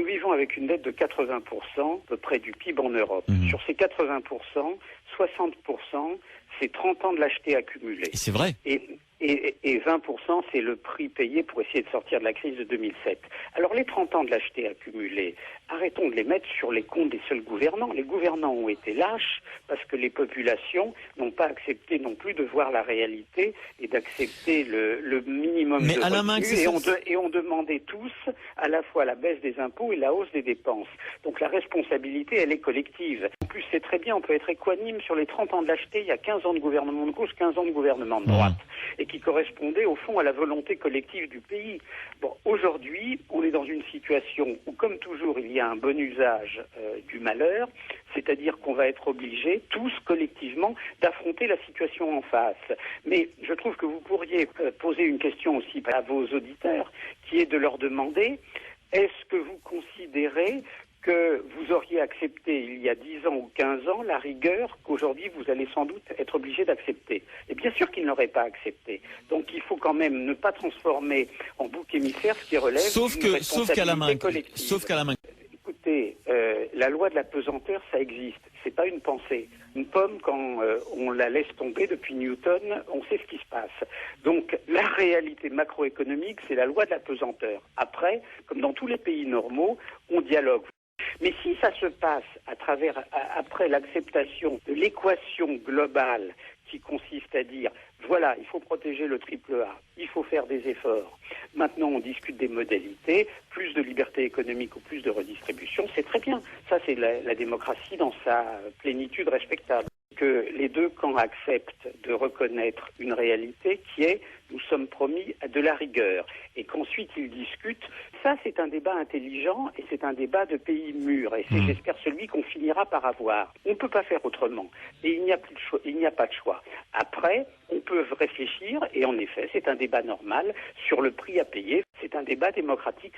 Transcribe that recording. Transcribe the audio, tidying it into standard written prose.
vivons avec une dette de 80%, à peu près du PIB en Europe. Sur ces 80%, 60%, c'est 30 ans de lâcheté accumulée. Et c'est vrai. Et 20%, c'est le prix payé pour essayer de sortir de la crise de 2007. Alors les 30 ans de lâcheté accumulée, arrêtons de les mettre sur les comptes des seuls gouvernants. Les gouvernants ont été lâches parce que les populations n'ont pas accepté non plus de voir la réalité et d'accepter le minimum de revenus. Et ont demandé tous à la fois la baisse des impôts et la hausse des dépenses. Donc la responsabilité, elle est collective. En plus, c'est très bien, on peut être équanime sur les 30 ans de lâcheté. Il y a 15 ans de gouvernement de gauche, 15 ans de gouvernement de droite. Et qui correspondait au fond à la volonté collective du pays. Bon, aujourd'hui, on est dans une situation où, comme toujours, il y a un bon usage du malheur, c'est-à-dire qu'on va être obligés, tous collectivement, d'affronter la situation en face. Mais je trouve que vous pourriez poser une question aussi à vos auditeurs, qui est de leur demander, est-ce que vous considérez que vous auriez accepté il y a 10 ans ou 15 ans la rigueur qu'aujourd'hui vous allez sans doute être obligé d'accepter. Et bien sûr qu'ils n'auraient pas accepté. Donc il faut quand même ne pas transformer en bouc émissaire ce qui relève d'une responsabilité collective. Sauf qu'à la main. Écoutez, la loi de la pesanteur, ça existe. C'est pas une pensée. Une pomme, quand on la laisse tomber depuis Newton, on sait ce qui se passe. Donc la réalité macroéconomique, c'est la loi de la pesanteur. Après, comme dans tous les pays normaux, on dialogue. Mais si ça se passe après l'acceptation de l'équation globale qui consiste à dire, voilà, il faut protéger le triple A, il faut faire des efforts. Maintenant, on discute des modalités, plus de liberté économique ou plus de redistribution, c'est très bien. Ça, c'est la démocratie dans sa plénitude respectable. Que les deux camps acceptent de reconnaître une réalité qui est nous sommes promis à de la rigueur et qu'ensuite ils discutent. Ça, c'est un débat intelligent et c'est un débat de pays mûrs et c'est, j'espère, celui qu'on finira par avoir. On ne peut pas faire autrement et il n'y a pas de choix. Après, on peut réfléchir et en effet, c'est un débat normal sur le prix à payer. C'est un débat démocratique